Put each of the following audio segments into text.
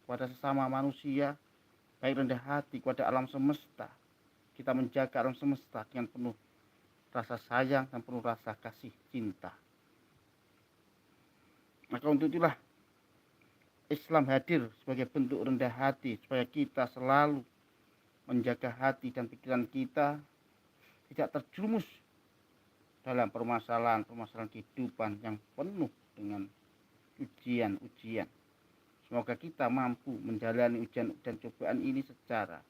kepada sesama manusia, baik rendah hati kepada alam semesta. Kita menjaga alam semesta dengan penuh rasa sayang dan penuh rasa kasih cinta. Maka untuk itulah Islam hadir sebagai bentuk rendah hati, supaya kita selalu menjaga hati dan pikiran kita tidak terjerumus dalam permasalahan-permasalahan kehidupan yang penuh dengan ujian-ujian. Semoga kita mampu menjalani ujian dan cobaan ini secara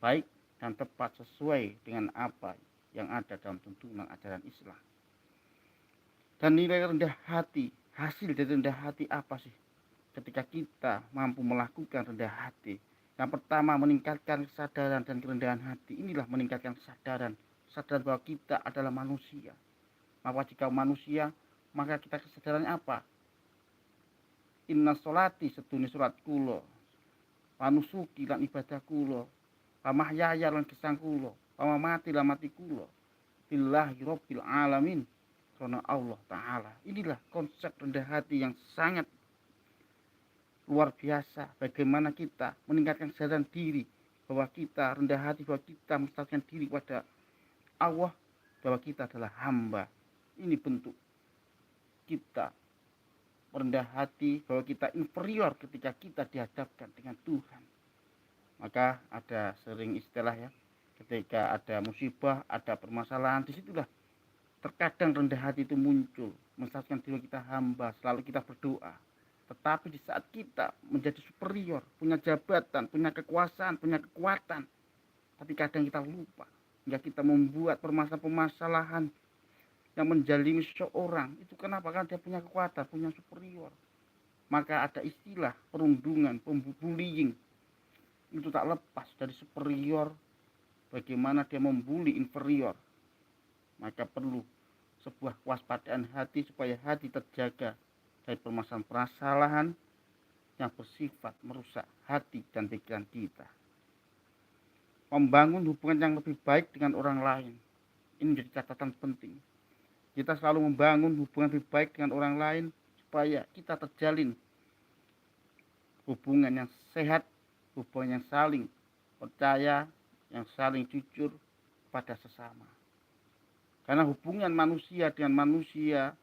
baik dan tepat sesuai dengan apa yang ada dalam tuntunan ajaran Islam. Dan nilai rendah hati, hasil dari rendah hati apa sih? Ketika kita mampu melakukan rendah hati, yang pertama meningkatkan kesadaran dan kerendahan hati. Inilah meningkatkan kesadaran bahwa kita adalah manusia. Maka jika manusia, maka kita kesadarannya apa? Inna sholati sedune sholat kula, panusuki lan ibadah kula, pamahyaya lan gesang kula, pamamati lan mati kula, billahi rabbil alamin, karena Allah Ta'ala. Inilah konsep rendah hati yang sangat luar biasa. Bagaimana kita meningkatkan kesadaran diri bahwa kita rendah hati, bahwa kita menstalkan diri kepada Allah, bahwa kita adalah hamba. Ini bentuk kita rendah hati, bahwa kita inferior ketika kita dihadapkan dengan Tuhan. Maka ada sering istilah ya, ketika ada musibah, ada permasalahan, disitulah terkadang rendah hati itu muncul. Menstalkan diri kita hamba, selalu kita berdoa. Tetapi di saat kita menjadi superior, punya jabatan, punya kekuasaan, punya kekuatan, tapi kadang kita lupa, hingga kita membuat permasalahan-permasalahan yang menjalimi seseorang. Itu kenapa? Karena dia punya kekuatan, punya superior. Maka ada istilah perundungan, bullying. Itu tak lepas dari superior, bagaimana dia membuli inferior. Maka perlu sebuah kewaspadaan hati supaya hati terjaga dari permasalahan-permasalahan yang bersifat merusak hati dan pikiran kita. Membangun hubungan yang lebih baik dengan orang lain, ini menjadi catatan penting. Kita selalu membangun hubungan lebih baik dengan orang lain supaya kita terjalin hubungan yang sehat, hubungan yang saling percaya, yang saling jujur pada sesama. Karena hubungan manusia dengan manusia,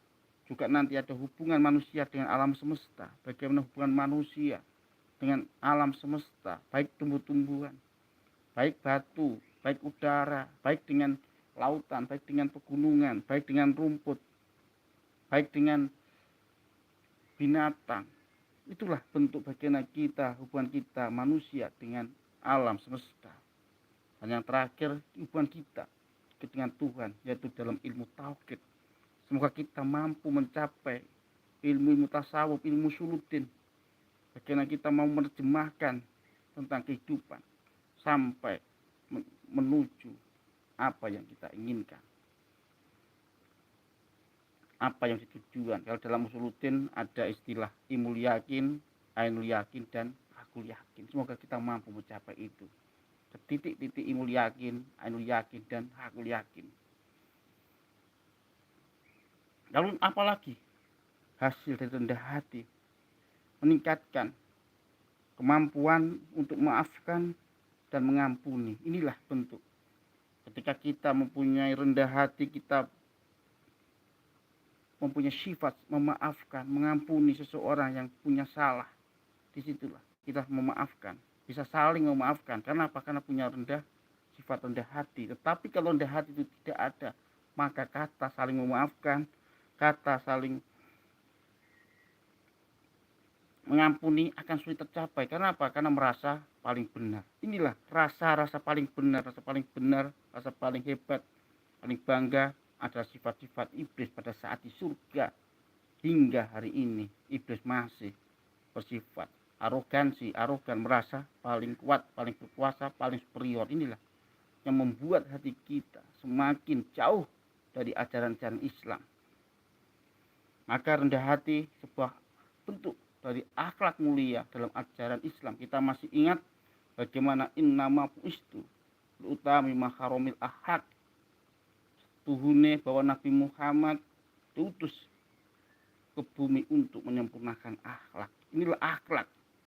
juga nanti ada hubungan manusia dengan alam semesta. Bagaimana hubungan manusia dengan alam semesta, baik tumbuh-tumbuhan, baik batu, baik udara, baik dengan lautan, baik dengan pegunungan, baik dengan rumput, baik dengan binatang. Itulah bentuk bagaimana kita, hubungan kita manusia dengan alam semesta. Dan yang terakhir, hubungan kita dengan Tuhan, yaitu dalam ilmu tauhid. Semoga kita mampu mencapai ilmu tasawuf, ilmu sulutin. Bagaimana kita mau menerjemahkan tentang kehidupan sampai menuju apa yang kita inginkan, apa yang ditujuan. Kalau dalam usuluddin ada istilah imul yakin, ainul yakin, dan hakul yakin. Semoga kita mampu mencapai itu, ke titik-titik imul yakin, ainul yakin, dan hakul yakin. Lalu apalagi hasil dari rendah hati? Meningkatkan kemampuan untuk memaafkan dan mengampuni. Inilah bentuk ketika kita mempunyai rendah hati, kita mempunyai sifat memaafkan, mengampuni seseorang yang punya salah. Disitulah kita memaafkan, bisa saling memaafkan. Karena apa? Karena punya sifat rendah hati. Tetapi kalau rendah hati itu tidak ada, maka kata saling memaafkan, kata saling mengampuni akan sulit tercapai. Karena apa? Karena merasa paling benar. Inilah rasa paling benar, rasa paling hebat, paling bangga adalah sifat-sifat iblis pada saat di surga. Hingga hari ini iblis masih bersifat arogan, merasa paling kuat, paling berkuasa, paling superior. Inilah yang membuat hati kita semakin jauh dari ajaran-ajaran Islam. Maka rendah hati sebuah bentuk dari akhlak mulia dalam ajaran Islam. Kita masih ingat bagaimana innama bu'istu utami maharomil ahad. Tuhune bahwa Nabi Muhammad diutus ke bumi untuk menyempurnakan akhlak. Inilah akhlak